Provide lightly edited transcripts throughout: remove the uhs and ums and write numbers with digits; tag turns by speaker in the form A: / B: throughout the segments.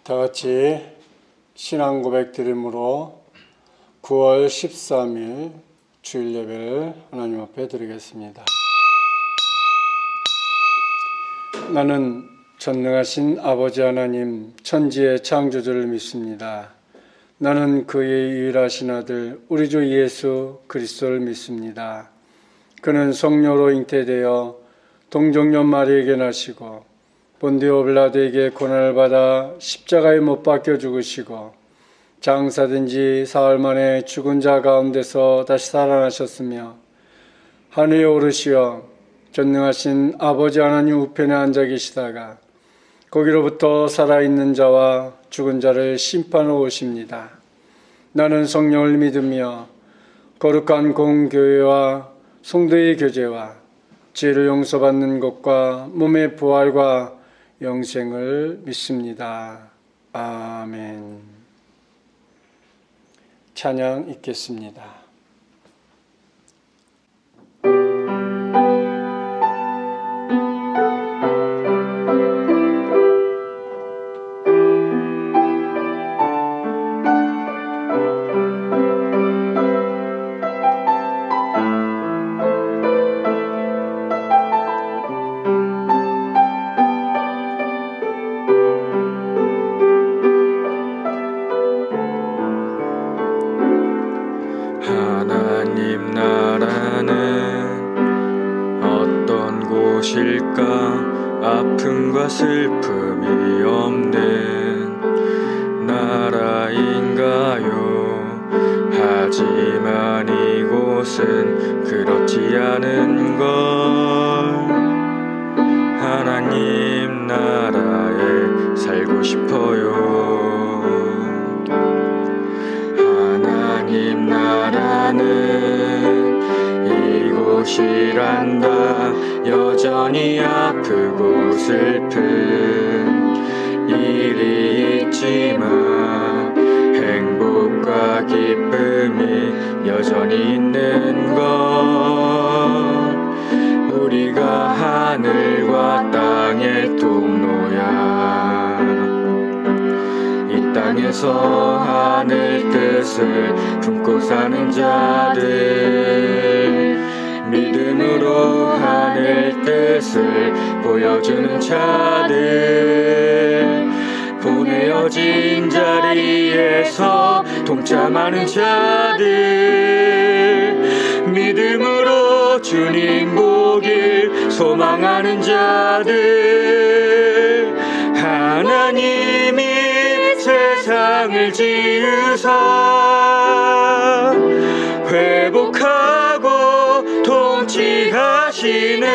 A: 다 같이 신앙 고백 드림으로 9월 13일 주일 예배를 하나님 앞에 드리겠습니다. 나는 전능하신 아버지 하나님 천지의 창조주를 믿습니다. 나는 그의 유일하신 아들 우리 주 예수 그리스도를 믿습니다. 그는 성령으로 잉태되어 동정녀 마리에게 나시고 본디오 빌라도에게 고난을 받아 십자가에 못 박혀 죽으시고 장사된 지 사흘 만에 죽은 자 가운데서 다시 살아나셨으며 하늘에 오르시어 전능하신 아버지 하나님 우편에 앉아 계시다가 거기로부터 살아있는 자와 죽은 자를 심판하러 오십니다. 나는 성령을 믿으며 거룩한 공교회와 성도의 교제와 죄를 용서받는 것과 몸의 부활과 영생을 믿습니다. 아멘. 찬양 읽겠습니다.
B: 하나님 나라는 어떤 곳일까? 아픔과 슬픔이 없는 나라인가요? 하지만 이곳은 그렇지 않은 걸. 하나님 나라에 살고 싶어요. 하나님 나라는 이곳이란다. 여전히 아프고 슬픈 일이 있지만 행복과 기쁨이 여전히 있는 것. 우리가 하늘과 땅의 통로야. 이 땅에서 하늘 뜻을 품고 사는 자들, 믿음으로 하늘 뜻을 보여주는 자들, 보내어진 자리에서 동참하는 자들, 믿음으로 주님 보길 소망하는 자들, 하나님이 세상을 지으사 회복하고 통치하시네.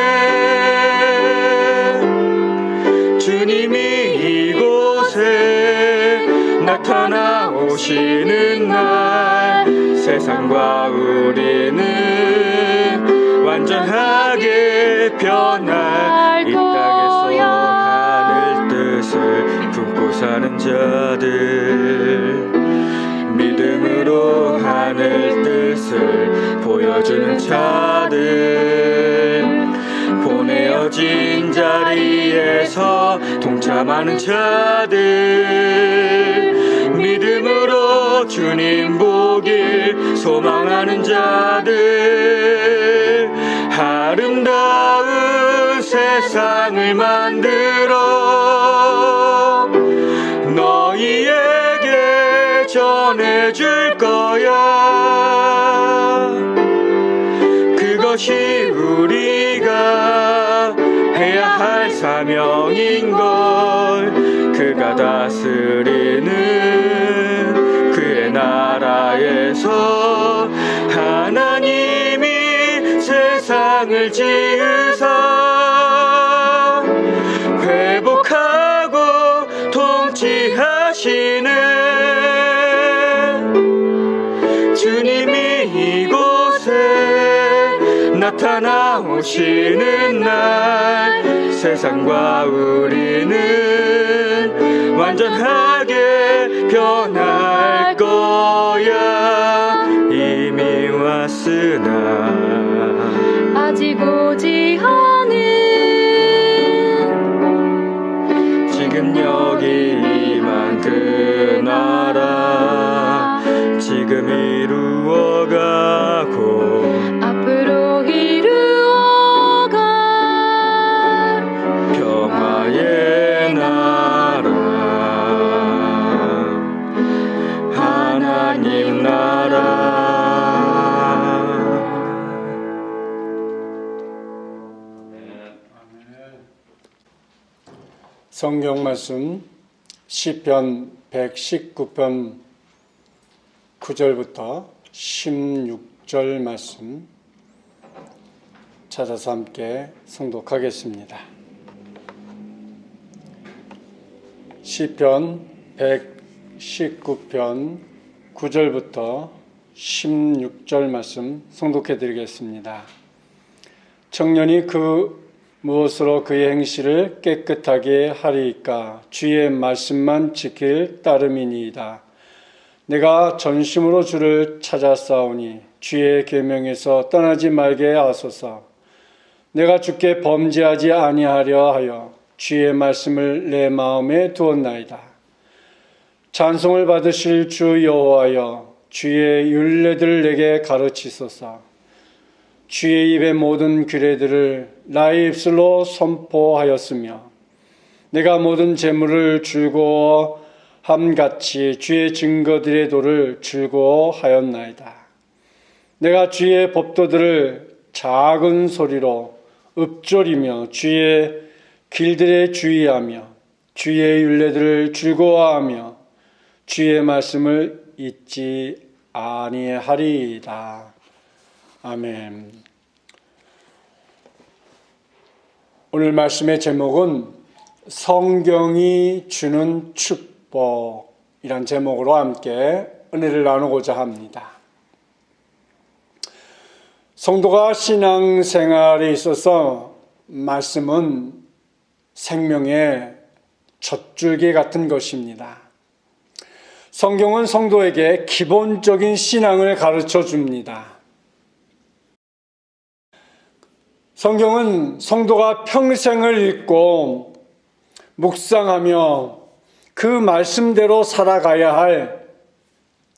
B: 주님이 이곳에 나타나오시는 날 세상과 우리는 완전하게 변할 이 땅에서 하늘 뜻을 품고 사는 자들, 믿음으로 하늘 뜻을 보여주는 자들, 보내어진 자리에서 동참하는 자들, 믿음으로 주님 보길 소망하는 자들, 아름다운 세상을 만들어 너희에게 전해줄 거야. 그것이 우리가 해야 할 사명인걸. 그가 다스리는 그의 나라에서 하나님이 세상을 지으사 회복하고 통치하시네. 주님이 이곳에 나타나오시는 날 세상과 우리는 완전하게 변할 거야. 이미 왔으나
C: 아직 오지 않은
B: 지금 여기 이만
A: 성경 말씀 시편 119편 9절부터 16절 말씀 찾아서 함께 성독하겠습니다. 시편 119편 9절부터 16절 말씀 성독해 드리겠습니다. 청년이 무엇으로 그의 행실을 깨끗하게 하리이까? 주의 말씀만 지킬 따름이니이다. 내가 전심으로 주를 찾아싸우니 주의 계명에서 떠나지 말게 하소서. 내가 주께 범죄하지 아니하려 하여 주의 말씀을 내 마음에 두었나이다. 찬송을 받으실 주 여호와여, 주의 율례들을 내게 가르치소서. 주의 입의 모든 규례들을 나의 입술로 선포하였으며 내가 모든 재물을 즐거워함같이 주의 증거들의 도를 즐거워하였나이다. 내가 주의 법도들을 작은 소리로 읊조리며 주의 길들에 주의하며 주의 율례들을 즐거워하며 주의 말씀을 잊지 아니하리이다. 아멘. 오늘 말씀의 제목은 성경이 주는 축복이란 제목으로 함께 은혜를 나누고자 합니다. 성도가 신앙생활에 있어서 말씀은 생명의 젖줄기 같은 것입니다. 성경은 성도에게 기본적인 신앙을 가르쳐 줍니다. 성경은 성도가 평생을 읽고 묵상하며 그 말씀대로 살아가야 할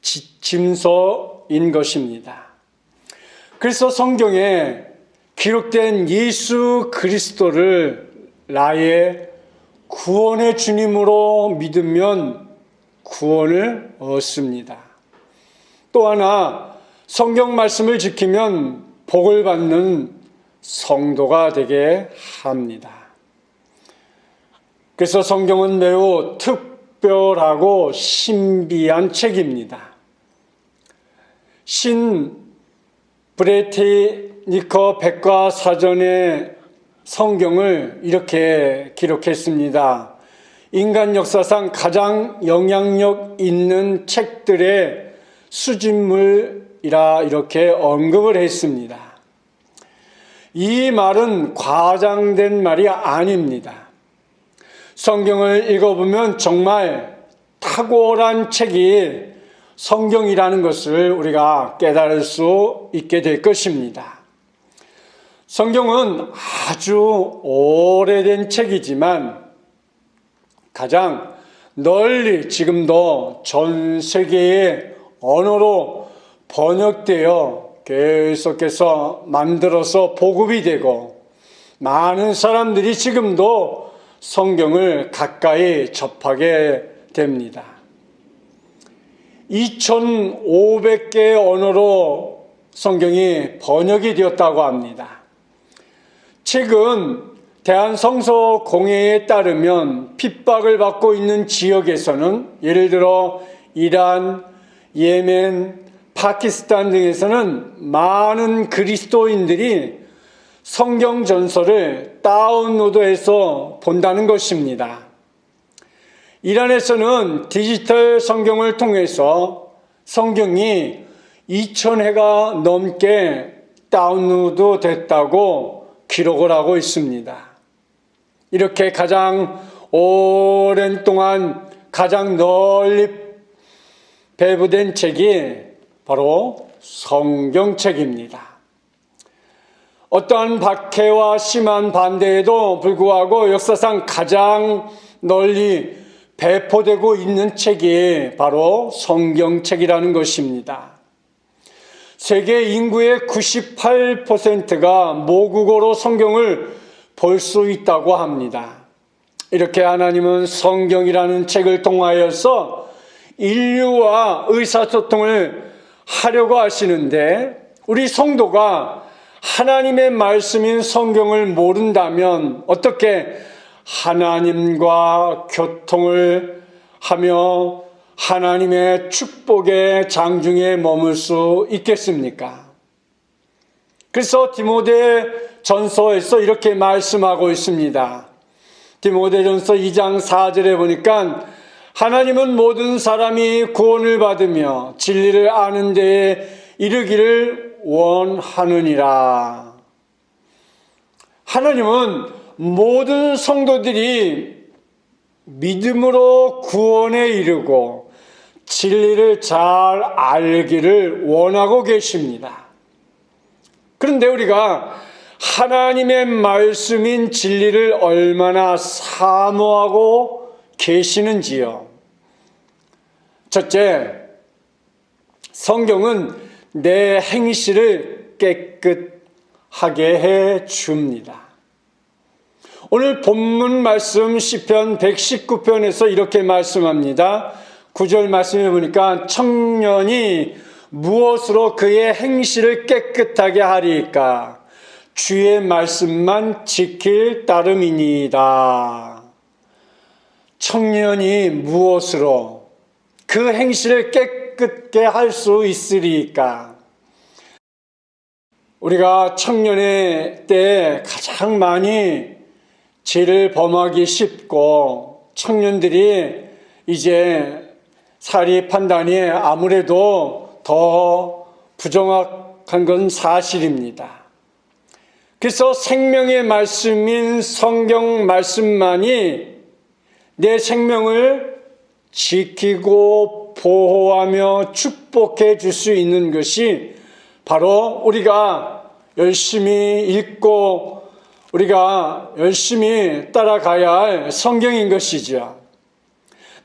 A: 지침서인 것입니다. 그래서 성경에 기록된 예수 그리스도를 나의 구원의 주님으로 믿으면 구원을 얻습니다. 또 하나, 성경 말씀을 지키면 복을 받는 성도가 되게 합니다. 그래서 성경은 매우 특별하고 신비한 책입니다. 신 브레티니커 백과사전의 성경을 이렇게 기록했습니다. 인간 역사상 가장 영향력 있는 책들의 수집물이라 이렇게 언급을 했습니다. 이 말은 과장된 말이 아닙니다. 성경을 읽어보면 정말 탁월한 책이 성경이라는 것을 우리가 깨달을 수 있게 될 것입니다. 성경은 아주 오래된 책이지만 가장 널리 지금도 전 세계의 언어로 번역되어 계속해서 만들어서 보급이 되고 많은 사람들이 지금도 성경을 가까이 접하게 됩니다. 2,500개의 언어로 성경이 번역이 되었다고 합니다. 최근 대한성서공회에 따르면 핍박을 받고 있는 지역에서는 예를 들어 이란, 예멘, 파키스탄 등에서는 많은 그리스도인들이 성경 전서를 다운로드해서 본다는 것입니다. 이란에서는 디지털 성경을 통해서 성경이 2,000회가 넘게 다운로드 됐다고 기록을 하고 있습니다. 이렇게 가장 오랜 동안 가장 널리 배부된 책이 바로 성경책입니다. 어떠한 박해와 심한 반대에도 불구하고 역사상 가장 널리 배포되고 있는 책이 바로 성경책이라는 것입니다. 세계 인구의 98%가 모국어로 성경을 볼 수 있다고 합니다. 이렇게 하나님은 성경이라는 책을 통하여서 인류와 의사소통을 하려고 하시는데 우리 성도가 하나님의 말씀인 성경을 모른다면 어떻게 하나님과 교통을 하며 하나님의 축복의 장중에 머물 수 있겠습니까? 그래서 디모데전서에서 이렇게 말씀하고 있습니다. 디모데전서 2장 4절에 보니까 하나님은 모든 사람이 구원을 받으며 진리를 아는 데에 이르기를 원하느니라. 하나님은 모든 성도들이 믿음으로 구원에 이르고 진리를 잘 알기를 원하고 계십니다. 그런데 우리가 하나님의 말씀인 진리를 얼마나 사모하고 계시는지요? 첫째, 성경은 내 행실을 깨끗하게 해 줍니다. 오늘 본문 말씀 시편 119편에서 이렇게 말씀합니다. 9절 말씀해 보니까 청년이 무엇으로 그의 행실을 깨끗하게 하리까? 주의 말씀만 지킬 따름이니이다. 청년이 무엇으로 그 행실을 깨끗게 할 수 있으리까? 우리가 청년의 때 가장 많이 죄를 범하기 쉽고 청년들이 이제 사리 판단이 아무래도 더 부정확한 건 사실입니다. 그래서 생명의 말씀인 성경 말씀만이 내 생명을 지키고 보호하며 축복해 줄 수 있는 것이 바로 우리가 열심히 읽고 우리가 열심히 따라가야 할 성경인 것이죠.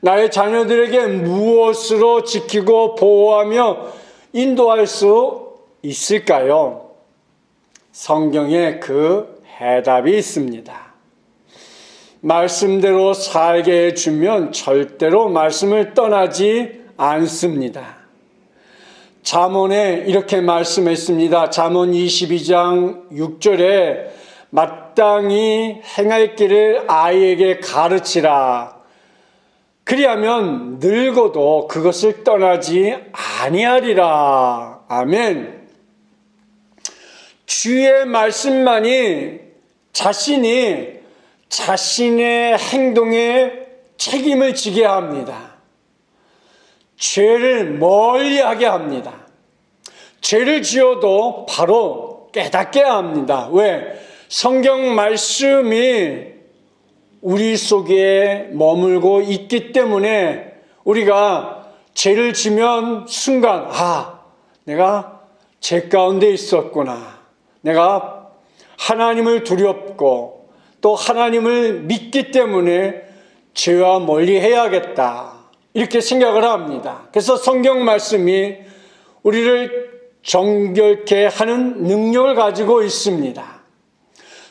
A: 나의 자녀들에게 무엇으로 지키고 보호하며 인도할 수 있을까요? 성경에 그 해답이 있습니다. 말씀대로 살게 해주면 절대로 말씀을 떠나지 않습니다. 잠언에 이렇게 말씀했습니다. 잠언 22장 6절에 마땅히 행할 길을 아이에게 가르치라. 그리하면 늙어도 그것을 떠나지 아니하리라. 아멘. 주의 말씀만이 자신의 행동에 책임을 지게 합니다. 죄를 멀리하게 합니다. 죄를 지어도 바로 깨닫게 합니다. 왜? 성경 말씀이 우리 속에 머물고 있기 때문에 우리가 죄를 지면 순간 내가 죄 가운데 있었구나. 내가 하나님을 두렵고 또 하나님을 믿기 때문에 죄와 멀리 해야겠다. 이렇게 생각을 합니다. 그래서 성경 말씀이 우리를 정결케 하는 능력을 가지고 있습니다.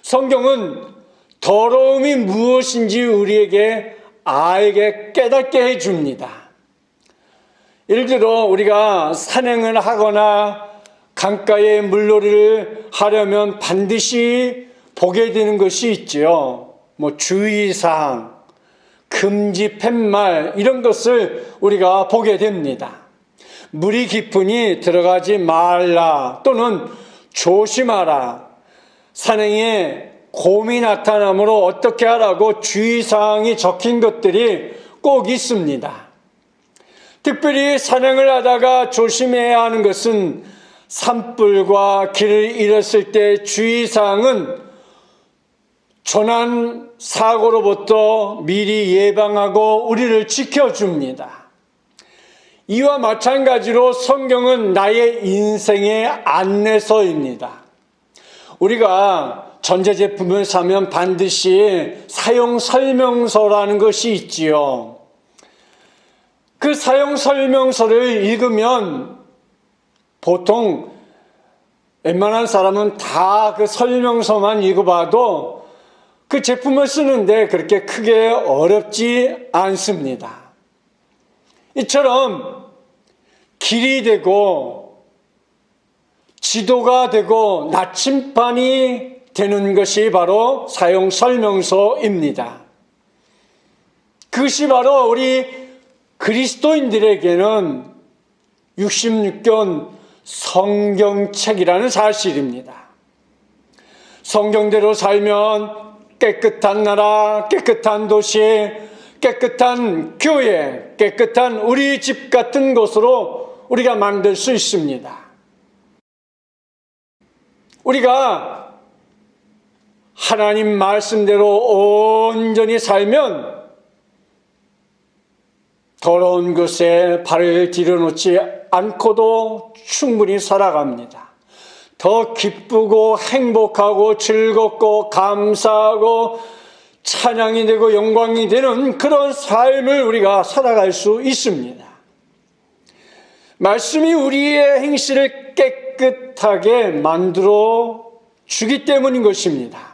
A: 성경은 더러움이 무엇인지 우리에게 알게 깨닫게 해줍니다. 예를 들어 우리가 산행을 하거나 강가에 물놀이를 하려면 반드시 보게 되는 것이 있죠. 주의사항, 금지 팻말 이런 것을 우리가 보게 됩니다. 물이 깊으니 들어가지 말라 또는 조심하라. 산행에 곰이 나타나므로 어떻게 하라고 주의사항이 적힌 것들이 꼭 있습니다. 특별히 산행을 하다가 조심해야 하는 것은 산불과 길을 잃었을 때 주의사항은 조난 사고로부터 미리 예방하고 우리를 지켜줍니다. 이와 마찬가지로 성경은 나의 인생의 안내서입니다. 우리가 전자제품을 사면 반드시 사용 설명서라는 것이 있지요. 그 사용 설명서를 읽으면 보통 웬만한 사람은 다 그 설명서만 읽어봐도 그 제품을 쓰는데 그렇게 크게 어렵지 않습니다. 이처럼 길이 되고 지도가 되고 나침반이 되는 것이 바로 사용 설명서입니다. 그것이 바로 우리 그리스도인들에게는 66권 성경책이라는 사실입니다. 성경대로 살면 깨끗한 나라, 깨끗한 도시, 깨끗한 교회, 깨끗한 우리 집 같은 곳으로 우리가 만들 수 있습니다. 우리가 하나님 말씀대로 온전히 살면 더러운 것에 발을 들여놓지 않고도 충분히 살아갑니다. 더 기쁘고 행복하고 즐겁고 감사하고 찬양이 되고 영광이 되는 그런 삶을 우리가 살아갈 수 있습니다. 말씀이 우리의 행실을 깨끗하게 만들어 주기 때문인 것입니다.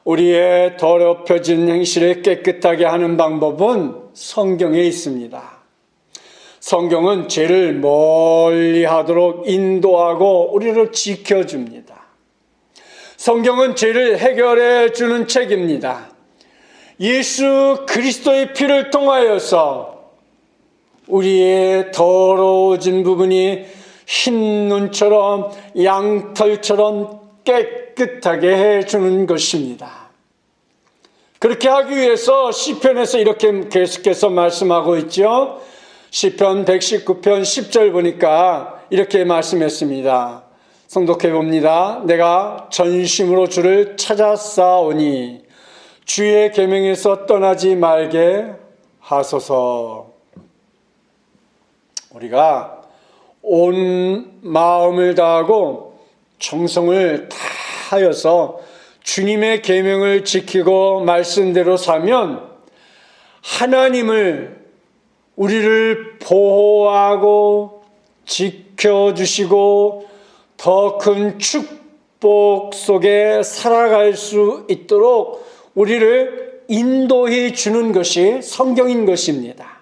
A: 우리의 더럽혀진 행실을 깨끗하게 하는 방법은 성경에 있습니다. 성경은 죄를 멀리 하도록 인도하고 우리를 지켜줍니다. 성경은 죄를 해결해 주는 책입니다. 예수 그리스도의 피를 통하여서 우리의 더러워진 부분이 흰 눈처럼 양털처럼 깨끗하게 해주는 것입니다. 그렇게 하기 위해서 시편에서 이렇게 계속해서 말씀하고 있죠. 시편 119편 10절 보니까 이렇게 말씀했습니다. 성독해 봅니다. 내가 전심으로 주를 찾아싸오니 주의 계명에서 떠나지 말게 하소서. 우리가 온 마음을 다하고 정성을 다하여서 주님의 계명을 지키고 말씀대로 사면 하나님을 우리를 보호하고 지켜주시고 더 큰 축복 속에 살아갈 수 있도록 우리를 인도해 주는 것이 성경인 것입니다.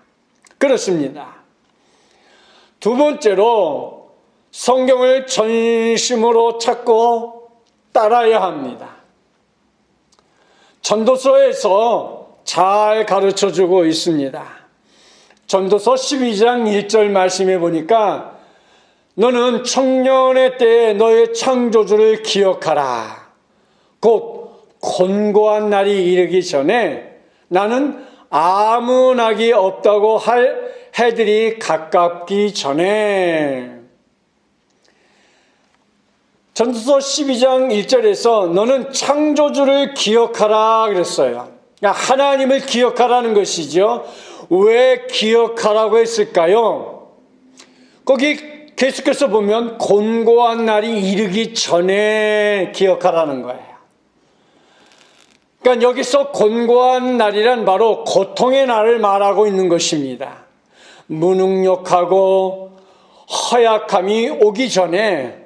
A: 그렇습니다. 두 번째로 성경을 전심으로 찾고 따라야 합니다. 전도서에서 잘 가르쳐주고 있습니다. 전도서 12장 1절 말씀해 보니까 너는 청년의 때에 너의 창조주를 기억하라. 곧 곤고한 날이 이르기 전에 나는 아무 낙이 없다고 할 해들이 가깝기 전에. 전도서 12장 1절에서 너는 창조주를 기억하라 그랬어요. 그러니까 하나님을 기억하라는 것이죠. 왜 기억하라고 했을까요? 거기 계속해서 보면 곤고한 날이 이르기 전에 기억하라는 거예요. 그러니까 여기서 곤고한 날이란 바로 고통의 날을 말하고 있는 것입니다. 무능력하고 허약함이 오기 전에,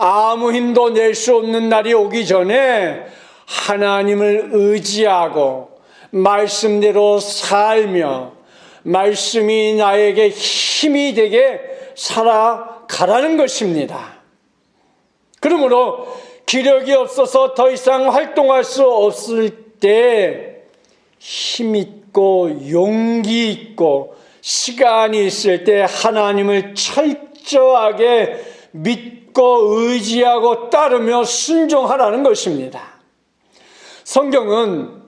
A: 아무 힘도 낼 수 없는 날이 오기 전에 하나님을 의지하고 말씀대로 살며 말씀이 나에게 힘이 되게 살아가라는 것입니다. 그러므로 기력이 없어서 더 이상 활동할 수 없을 때 힘있고 용기 있고 시간이 있을 때 하나님을 철저하게 믿고 의지하고 따르며 순종하라는 것입니다. 성경은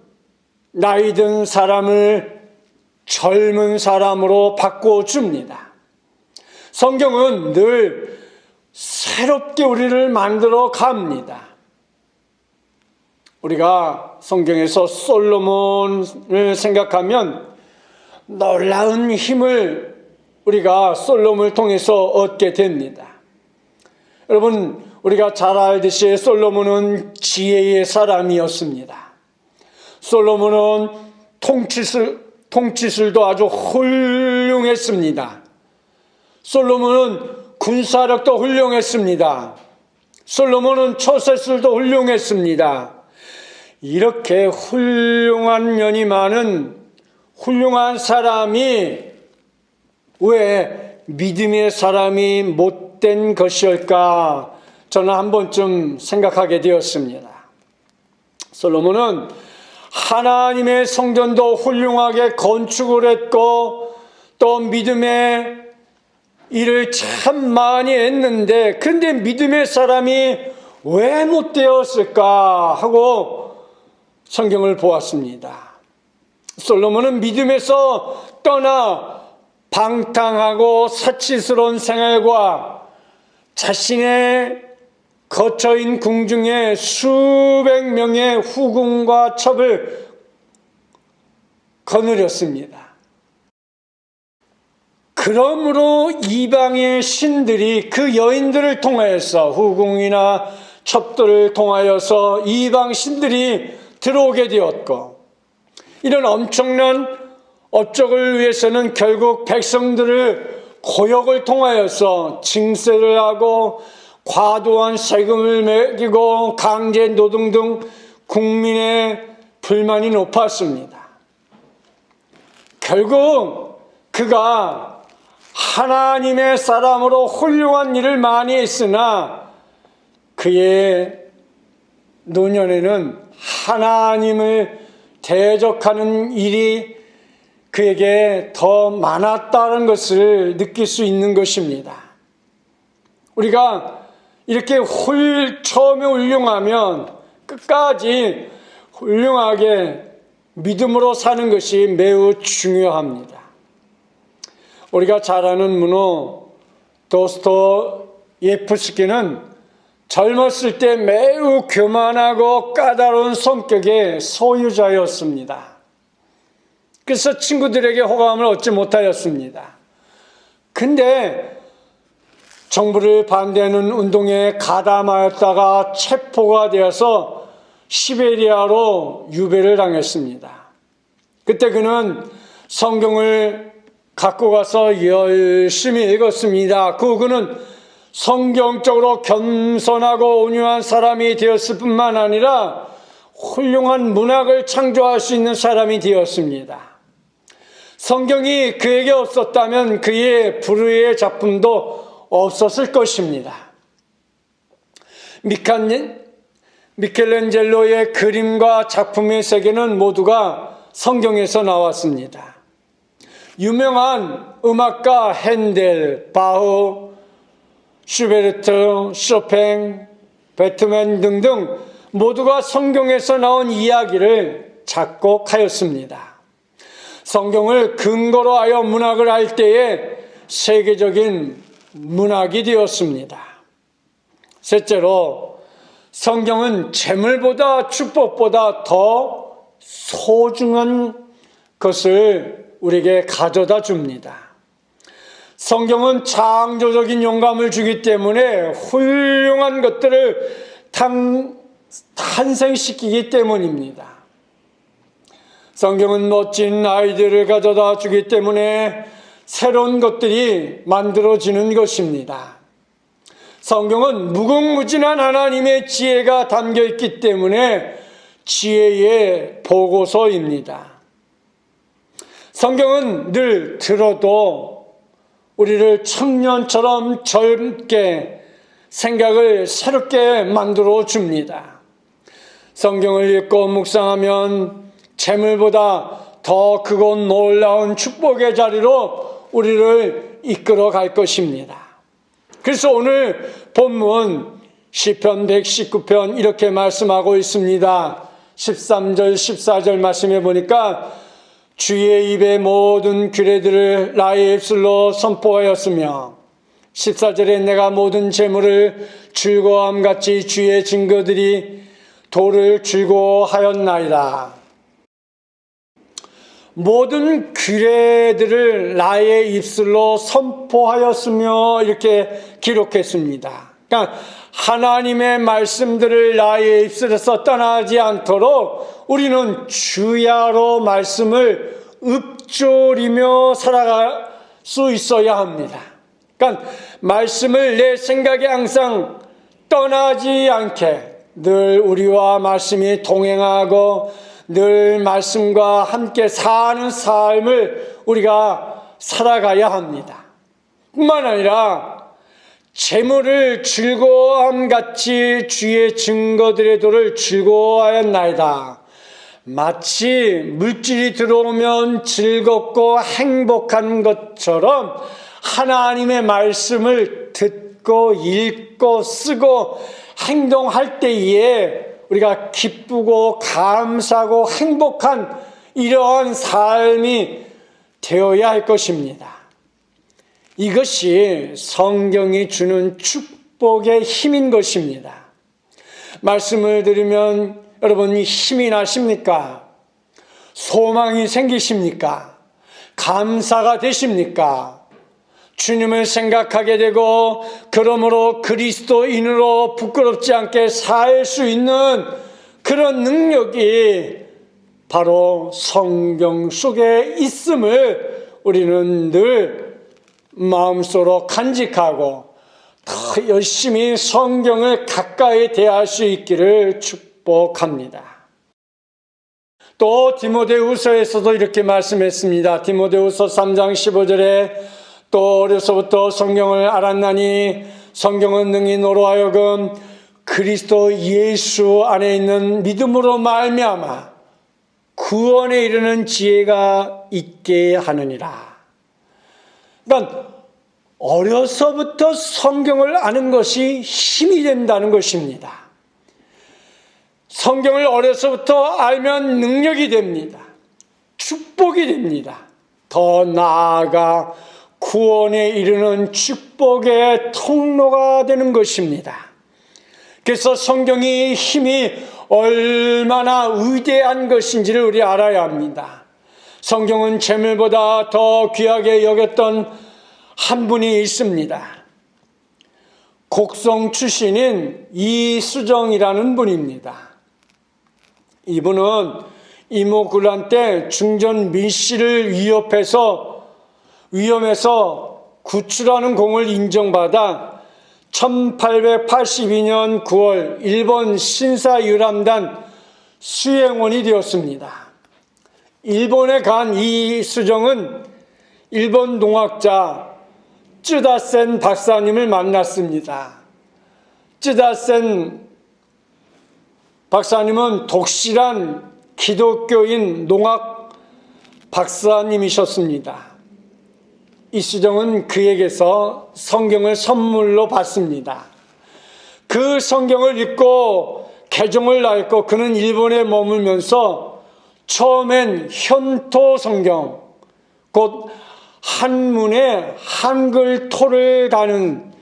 A: 나이 든 사람을 젊은 사람으로 바꿔줍니다. 성경은 늘 새롭게 우리를 만들어 갑니다. 우리가 성경에서 솔로몬을 생각하면 놀라운 힘을 우리가 솔로몬을 통해서 얻게 됩니다. 여러분, 우리가 잘 알듯이 솔로몬은 지혜의 사람이었습니다. 솔로몬은 통치술도 아주 훌륭했습니다. 솔로몬은 군사력도 훌륭했습니다. 솔로몬은 처세술도 훌륭했습니다. 이렇게 훌륭한 면이 많은 훌륭한 사람이 왜 믿음의 사람이 못된 것일까? 저는 한 번쯤 생각하게 되었습니다. 솔로몬은 하나님의 성전도 훌륭하게 건축을 했고 또 믿음의 일을 참 많이 했는데 그런데 믿음의 사람이 왜 못 되었을까 하고 성경을 보았습니다. 솔로몬은 믿음에서 떠나 방탕하고 사치스러운 생활과 자신의 거처인 궁중에 수백 명의 후궁과 첩을 거느렸습니다. 그러므로 이방의 신들이 그 여인들을 통하여서 후궁이나 첩들을 통하여서 이방 신들이 들어오게 되었고 이런 엄청난 업적을 위해서는 결국 백성들을 고역을 통하여서 징세를 하고 과도한 세금을 매기고 강제 노동 등 국민의 불만이 높았습니다. 결국 그가 하나님의 사람으로 훌륭한 일을 많이 했으나 그의 노년에는 하나님을 대적하는 일이 그에게 더 많았다는 것을 느낄 수 있는 것입니다. 우리가 이렇게 처음에 훌륭하면 끝까지 훌륭하게 믿음으로 사는 것이 매우 중요합니다. 우리가 잘 아는 문호 도스토예프스키는 젊었을 때 매우 교만하고 까다로운 성격의 소유자였습니다. 그래서 친구들에게 호감을 얻지 못하였습니다. 근데 정부를 반대하는 운동에 가담하였다가 체포가 되어서 시베리아로 유배를 당했습니다. 그때 그는 성경을 갖고 가서 열심히 읽었습니다. 그는 성경적으로 겸손하고 온유한 사람이 되었을 뿐만 아니라 훌륭한 문학을 창조할 수 있는 사람이 되었습니다. 성경이 그에게 없었다면 그의 불후의 작품도 없었을 것입니다. 미켈란젤로의 그림과 작품의 세계는 모두가 성경에서 나왔습니다. 유명한 음악가 핸델, 바흐, 슈베르트, 쇼팽, 베토벤 등등 모두가 성경에서 나온 이야기를 작곡하였습니다. 성경을 근거로 하여 문학을 할 때에 세계적인 문학이 되었습니다. 셋째로 성경은 재물보다 축복보다 더 소중한 것을 우리에게 가져다 줍니다. 성경은 창조적인 영감을 주기 때문에 훌륭한 것들을 탄생시키기 때문입니다. 성경은 멋진 아이디어를 가져다 주기 때문에 새로운 것들이 만들어지는 것입니다. 성경은 무궁무진한 하나님의 지혜가 담겨있기 때문에 지혜의 보고서입니다. 성경은 늘 들어도 우리를 청년처럼 젊게 생각을 새롭게 만들어 줍니다. 성경을 읽고 묵상하면 재물보다 더 크고 놀라운 축복의 자리로 우리를 이끌어 갈 것입니다. 그래서 오늘 본문 시편 119편 이렇게 말씀하고 있습니다. 13절 14절 말씀해 보니까 주의 입의 모든 규례들을 나의 입술로 선포하였으며 14절에 내가 모든 재물을 즐거움같이 주의 증거들이 도를 즐거워하였나이다. 모든 규례들을 나의 입술로 선포하였으며 이렇게 기록했습니다. 그러니까 하나님의 말씀들을 나의 입술에서 떠나지 않도록 우리는 주야로 말씀을 읊조리며 살아갈 수 있어야 합니다. 그러니까 말씀을 내 생각에 항상 떠나지 않게 늘 우리와 말씀이 동행하고 늘 말씀과 함께 사는 삶을 우리가 살아가야 합니다. 뿐만 아니라 재물을 즐거움같이 주의 증거들의 도를 즐거워하였나이다. 마치 물질이 들어오면 즐겁고 행복한 것처럼 하나님의 말씀을 듣고 읽고 쓰고 행동할 때에 우리가 기쁘고 감사하고 행복한 이러한 삶이 되어야 할 것입니다. 이것이 성경이 주는 축복의 힘인 것입니다. 말씀을 들으면 여러분 힘이 나십니까? 소망이 생기십니까? 감사가 되십니까? 주님을 생각하게 되고 그러므로 그리스도인으로 부끄럽지 않게 살 수 있는 그런 능력이 바로 성경 속에 있음을 우리는 늘 마음속으로 간직하고 더 열심히 성경을 가까이 대할 수 있기를 축복합니다. 또 디모데후서에서도 이렇게 말씀했습니다. 디모데후서 3장 15절에 또 어려서부터 성경을 알았나니 성경은 능히 너로 하여금 그리스도 예수 안에 있는 믿음으로 말미암아 구원에 이르는 지혜가 있게 하느니라. 그러니까 어려서부터 성경을 아는 것이 힘이 된다는 것입니다. 성경을 어려서부터 알면 능력이 됩니다. 축복이 됩니다. 더 나아가 구원에 이르는 축복의 통로가 되는 것입니다. 그래서 성경의 힘이 얼마나 위대한 것인지를 우리 알아야 합니다. 성경은 재물보다 더 귀하게 여겼던 한 분이 있습니다. 곡성 출신인 이수정이라는 분입니다. 이분은 이모군란 때 중전 민씨를 위험해서 구출하는 공을 인정받아 1882년 9월 일본 신사유람단 수행원이 되었습니다. 일본에 간 이수정은 일본 동학자 쯔다센 박사님을 만났습니다. 쯔다센 박사님은 독실한 기독교인 농학 박사님이셨습니다. 이수정은 그에게서 성경을 선물로 받습니다. 그 성경을 읽고 개종을 하였고 그는 일본에 머물면서 처음엔 현토 성경, 곧 한문의 한글 토를 가는,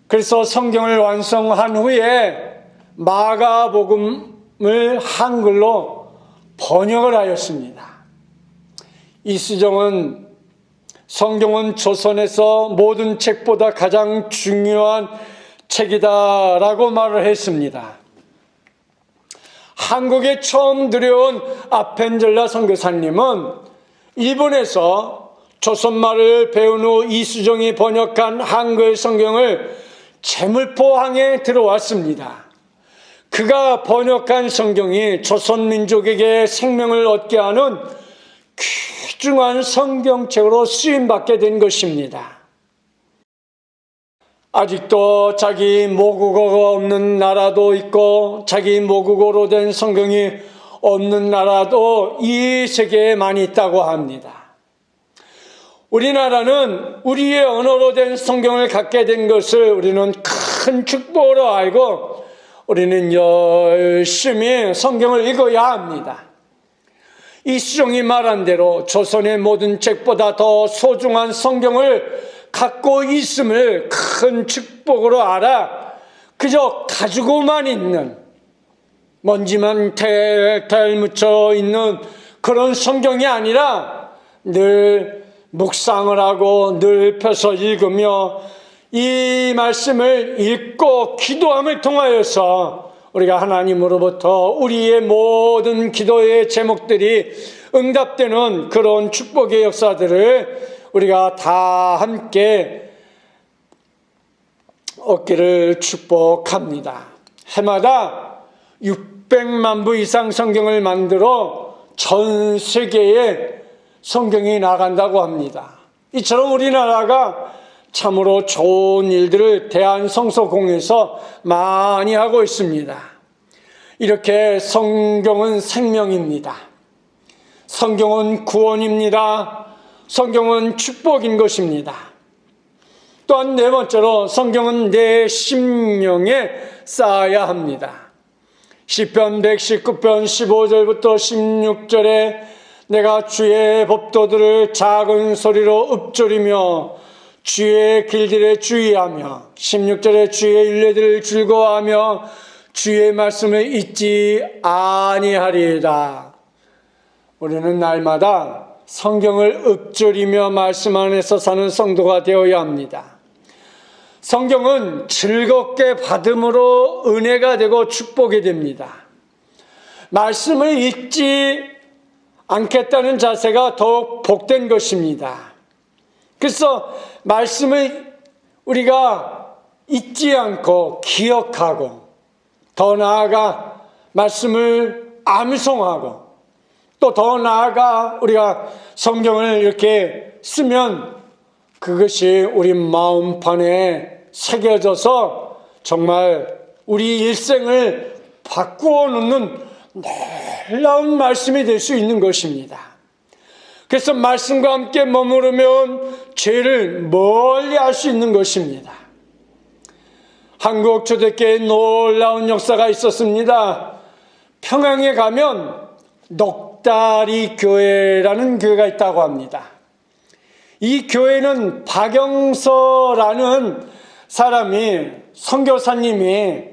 A: 그래서 성경을 완성한 후에 마가복음을 한글로 번역을 하였습니다. 이수정은 성경은 조선에서 모든 책보다 가장 중요한 책이다라고 말을 했습니다. 한국에 처음 들여온 아펜젤라 선교사님은 일본에서 조선말을 배운 후 이수정이 번역한 한글 성경을 제물포항에 들어왔습니다. 그가 번역한 성경이 조선 민족에게 생명을 얻게 하는 귀중한 성경책으로 쓰임받게 된 것입니다. 아직도 자기 모국어가 없는 나라도 있고 자기 모국어로 된 성경이 없는 나라도 이 세계에 많이 있다고 합니다. 우리나라는 우리의 언어로 된 성경을 갖게 된 것을 우리는 큰 축복으로 알고 우리는 열심히 성경을 읽어야 합니다. 이수정이 말한 대로 조선의 모든 책보다 더 소중한 성경을 갖고 있음을 큰 축복으로 알아 그저 가지고만 있는, 먼지만 텔텔 묻혀 있는 그런 성경이 아니라 늘 묵상을 하고 늘 펴서 읽으며 이 말씀을 읽고 기도함을 통하여서 우리가 하나님으로부터 우리의 모든 기도의 제목들이 응답되는 그런 축복의 역사들을 우리가 다 함께 얻기를 축복합니다. 해마다 600만 부 이상 성경을 만들어 전 세계에 성경이 나간다고 합니다. 이처럼 우리나라가 참으로 좋은 일들을 대한성서공에서 많이 하고 있습니다. 이렇게 성경은 생명입니다. 성경은 구원입니다. 성경은 축복인 것입니다. 또한 네 번째로 성경은 내 심령에 쌓아야 합니다. 시편 119편 15절부터 16절에 내가 주의 법도들을 작은 소리로 읊조리며 주의 길들에 주의하며 16절에 주의 율례들을 즐거워하며 주의 말씀을 잊지 아니하리이다. 우리는 날마다 성경을 읊조리며 말씀 안에서 사는 성도가 되어야 합니다. 성경은 즐겁게 받음으로 은혜가 되고 축복이 됩니다. 말씀을 잊지 않겠다는 자세가 더욱 복된 것입니다. 그래서 말씀을 우리가 잊지 않고 기억하고 더 나아가 말씀을 암송하고 또 더 나아가 우리가 성경을 이렇게 쓰면 그것이 우리 마음판에 새겨져서 정말 우리 일생을 바꾸어 놓는 놀라운 말씀이 될 수 있는 것입니다. 그래서 말씀과 함께 머무르면 죄를 멀리 할 수 있는 것입니다. 한국 초대교회에 놀라운 역사가 있었습니다. 평양에 가면 넉다리 교회라는 교회가 있다고 합니다. 이 교회는 박영서라는 사람이 선교사님이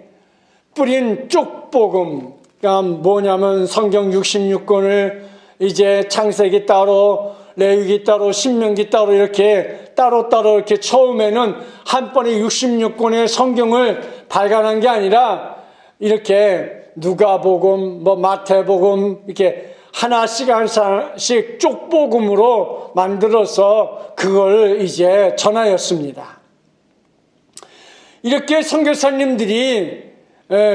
A: 뿌린 쪽복음가 뭐냐면 성경 66권을 이제 창세기 따로 레위기 따로 신명기 따로 이렇게 따로따로 이렇게 처음에는 한 번에 66권의 성경을 발간한 게 아니라 이렇게 누가복음, 마태복음 이렇게 하나씩 하나씩 쪽복음으로 만들어서 그걸 이제 전하였습니다. 이렇게 선교사님들이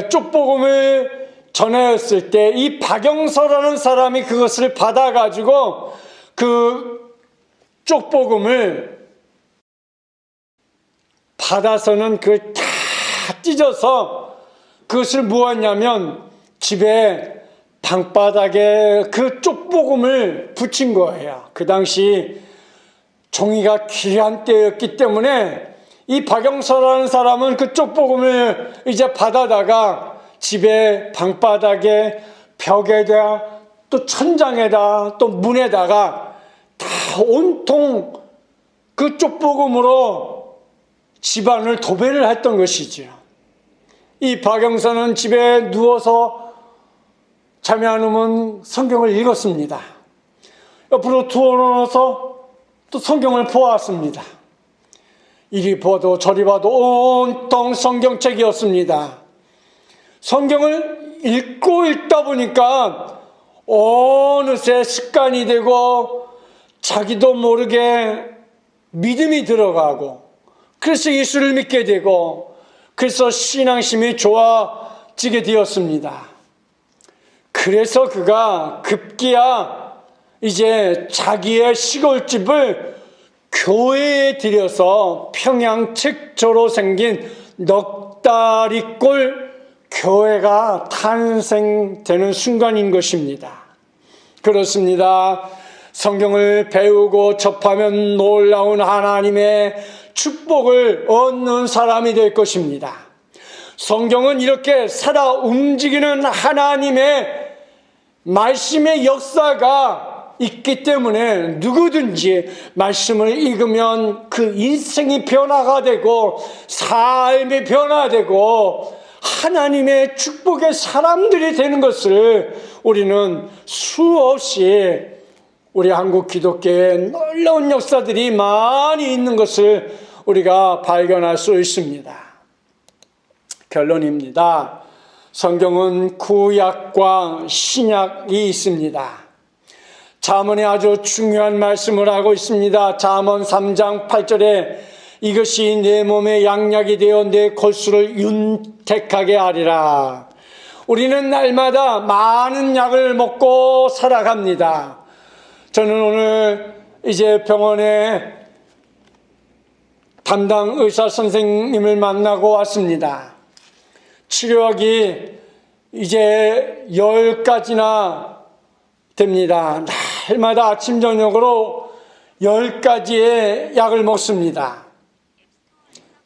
A: 쪽복음을 전하였을 때 이 박영서라는 사람이 그것을 받아가지고 그 쪽복음을 받아서는 그걸 다 찢어서 그것을 모았냐면 집에 방바닥에 그 쪽복음을 붙인 거예요. 그 당시 종이가 귀한 때였기 때문에 이 박영서라는 사람은 그 쪽복음을 이제 받아다가 집에 방바닥에 벽에다 또 천장에다 또 문에다가 다 온통 그 쪽복음으로 집안을 도배를 했던 것이죠. 이 박영서는 집에 누워서 잠이 안 오면 성경을 읽었습니다. 옆으로 두어놓아서 또 성경을 보았습니다. 이리 봐도 저리 봐도 온통 성경책이었습니다. 성경을 읽다 보니까 어느새 습관이 되고 자기도 모르게 믿음이 들어가고 그래서 예수를 믿게 되고 그래서 신앙심이 좋아지게 되었습니다. 그래서 그가 급기야 이제 자기의 시골집을 교회에 들여서 평양 책조로 생긴 넉다리골 교회가 탄생되는 순간인 것입니다. 그렇습니다. 성경을 배우고 접하면 놀라운 하나님의 축복을 얻는 사람이 될 것입니다. 성경은 이렇게 살아 움직이는 하나님의 말씀의 역사가 있기 때문에 누구든지 말씀을 읽으면 그 인생이 변화가 되고 삶이 변화되고 하나님의 축복의 사람들이 되는 것을 우리는 수없이 우리 한국 기독교에 놀라운 역사들이 많이 있는 것을 우리가 발견할 수 있습니다. 결론입니다. 성경은 구약과 신약이 있습니다. 잠언에 아주 중요한 말씀을 하고 있습니다. 잠언 3장 8절에 이것이 내 몸에 양약이 되어 내 골수를 윤택하게 하리라. 우리는 날마다 많은 약을 먹고 살아갑니다. 저는 오늘 이제 병원에 담당 의사 선생님을 만나고 왔습니다. 치료하기 이제 10가지나 됩니다. 날마다 아침 저녁으로 10가지의 약을 먹습니다.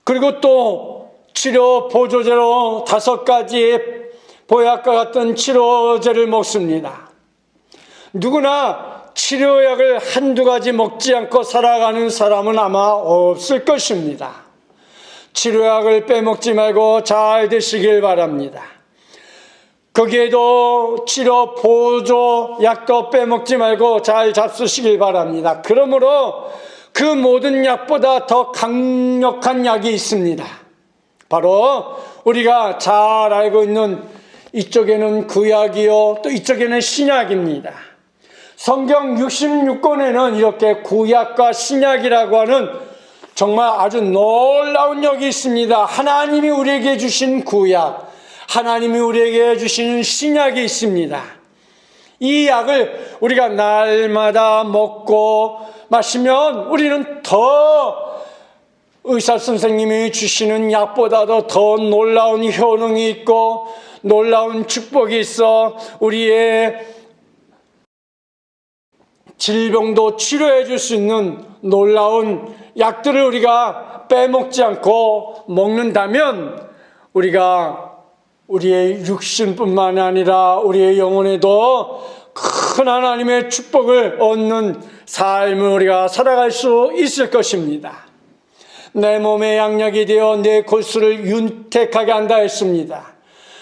A: 그리고 또 치료 보조제로 5가지의 보약과 같은 치료제를 먹습니다. 누구나 치료약을 한두 가지 먹지 않고 살아가는 사람은 아마 없을 것입니다. 치료약을 빼먹지 말고 잘 드시길 바랍니다. 거기에도 치료 보조 약도 빼먹지 말고 잘 잡수시길 바랍니다. 그러므로 그 모든 약보다 더 강력한 약이 있습니다. 바로 우리가 잘 알고 있는 이쪽에는 구약이요, 또 이쪽에는 신약입니다. 성경 66권에는 이렇게 구약과 신약이라고 하는 정말 아주 놀라운 역이 있습니다. 하나님이 우리에게 주신 구약, 하나님이 우리에게 주신 신약이 있습니다. 이 약을 우리가 날마다 먹고 마시면 우리는 더 의사 선생님이 주시는 약보다도 더 놀라운 효능이 있고 놀라운 축복이 있어 우리의 질병도 치료해 줄 수 있는 놀라운 약들을 우리가 빼먹지 않고 먹는다면 우리가 우리의 육신뿐만 아니라 우리의 영혼에도 큰 하나님의 축복을 얻는 삶을 우리가 살아갈 수 있을 것입니다. 내 몸에 양약이 되어 내 골수를 윤택하게 한다 했습니다.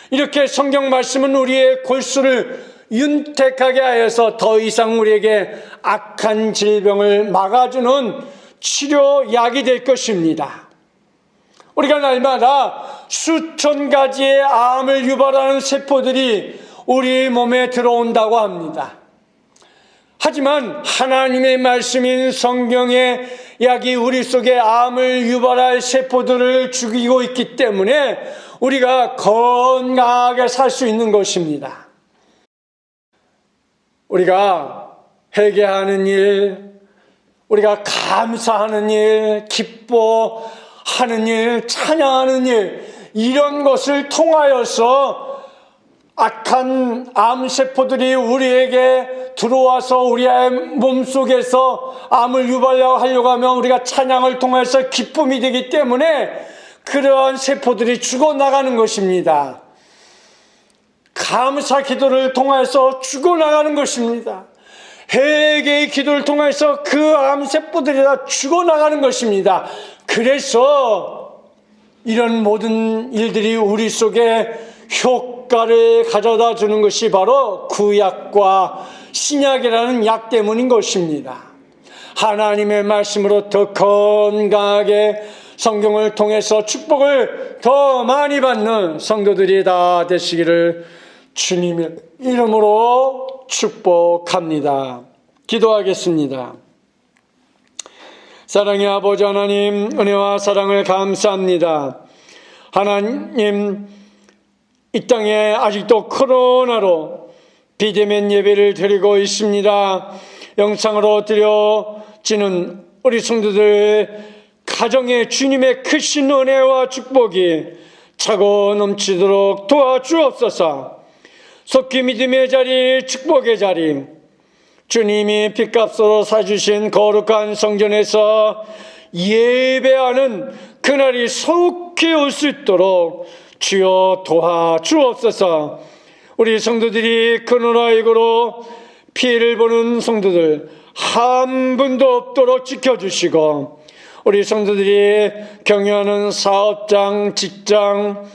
A: 이렇게 성경 말씀은 우리의 골수를 윤택하게 하여서 더 이상 우리에게 악한 질병을 막아주는 치료약이 될 것입니다. 우리가 날마다 수천 가지의 암을 유발하는 세포들이 우리 몸에 들어온다고 합니다. 하지만 하나님의 말씀인 성경의 약이 우리 속에 암을 유발할 세포들을 죽이고 있기 때문에 우리가 건강하게 살 수 있는 것입니다. 우리가 회개하는 일, 우리가 감사하는 일, 기뻐하는 일, 찬양하는 일, 이런 것을 통하여서 악한 암세포들이 우리에게 들어와서 우리의 몸속에서 암을 유발하려고 하면 우리가 찬양을 통해서 기쁨이 되기 때문에 그러한 세포들이 죽어나가는 것입니다. 감사 기도를 통해서 죽어나가는 것입니다. 회개의 기도를 통해서 그 암세포들이 다 죽어나가는 것입니다. 그래서 이런 모든 일들이 우리 속에 효과를 가져다 주는 것이 바로 구약과 신약이라는 약 때문인 것입니다. 하나님의 말씀으로 더 건강하게 성경을 통해서 축복을 더 많이 받는 성도들이 다 되시기를 주님의 이름으로 축복합니다. 기도하겠습니다. 사랑의 아버지 하나님, 은혜와 사랑을 감사합니다. 하나님, 이 땅에 아직도 코로나로 비대면 예배를 드리고 있습니다. 영상으로 드려지는 우리 성도들 가정에 주님의 크신 은혜와 축복이 차고 넘치도록 도와주옵소서. 속히 믿음의 자리, 축복의 자리, 주님이 핏값으로 사주신 거룩한 성전에서 예배하는 그날이 속히 올 수 있도록 주여 도와주옵소서. 우리 성도들이 코로나19로 피해를 보는 성도들 한 분도 없도록 지켜주시고, 우리 성도들이 경영하는 사업장, 직장,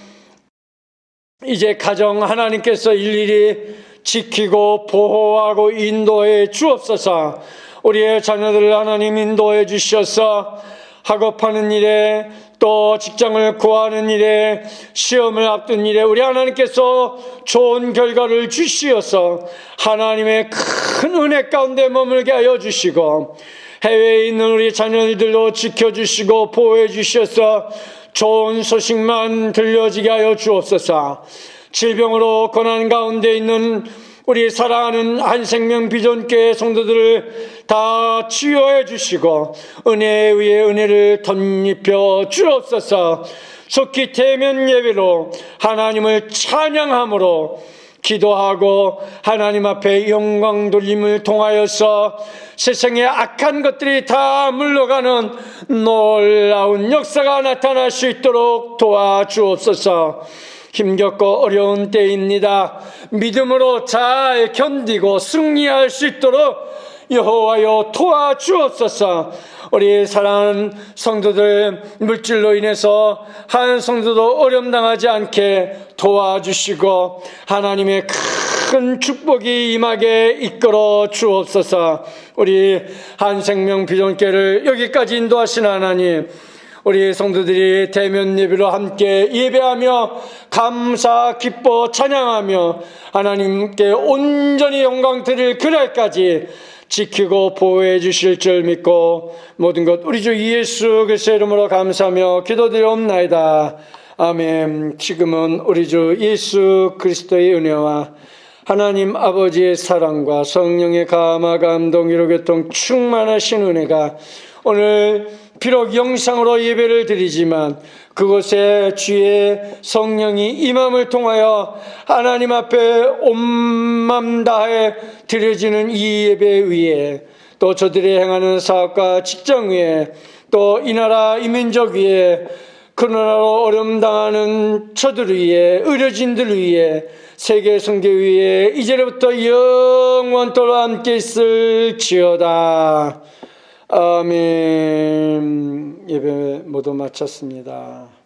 A: 이제 가정 하나님께서 일일이 지키고 보호하고 인도해 주옵소서. 우리의 자녀들을 하나님 인도해 주셔서 학업하는 일에, 또 직장을 구하는 일에, 시험을 앞둔 일에 우리 하나님께서 좋은 결과를 주시어서 하나님의 큰 은혜 가운데 머물게 하여 주시고, 해외에 있는 우리 자녀들도 지켜주시고 보호해 주셔서 좋은 소식만 들려지게 하여 주옵소서. 질병으로 고난 가운데 있는 우리 사랑하는 한생명 비전교회 성도들을 다 치유해 주시고 은혜 위에 은혜를 덧입혀 주옵소서. 속히 대면 예배로 하나님을 찬양함으로 기도하고 하나님 앞에 영광 돌림을 통하여서 세상의 악한 것들이 다 물러가는 놀라운 역사가 나타날 수 있도록 도와주옵소서. 힘겹고 어려운 때입니다. 믿음으로 잘 견디고 승리할 수 있도록 여호와여 도와주옵소서. 우리 사랑하는 성도들, 물질로 인해서 한 성도도 어려움 당하지 않게 도와주시고 하나님의 큰 축복이 임하게 이끌어 주옵소서. 우리 한생명 비전교회를 여기까지 인도하신 하나님, 우리 성도들이 대면 예배로 함께 예배하며 감사 기뻐 찬양하며 하나님께 온전히 영광 드릴 그날까지 지키고 보호해 주실 줄 믿고 모든 것 우리 주 예수 그리스도의 이름으로 감사하며 기도드리옵나이다. 아멘. 지금은 우리 주 예수 그리스도의 은혜와 하나님 아버지의 사랑과 성령의 감화 감동 위로 교통 충만하신 은혜가 오늘 비록 영상으로 예배를 드리지만 그곳에 주의 성령이 임함을 통하여 하나님 앞에 온 맘 다해 드려지는 이 예배 위에 또 저들이 행하는 사업과 직장 위에 또 이 나라 이 민족 위에 그나라로 어려움 당하는 저들 위에 의료진들 위에 세계 선교 위에 이제부터 영원토록 함께 있을지어다. 아멘. 예배 모두 마쳤습니다.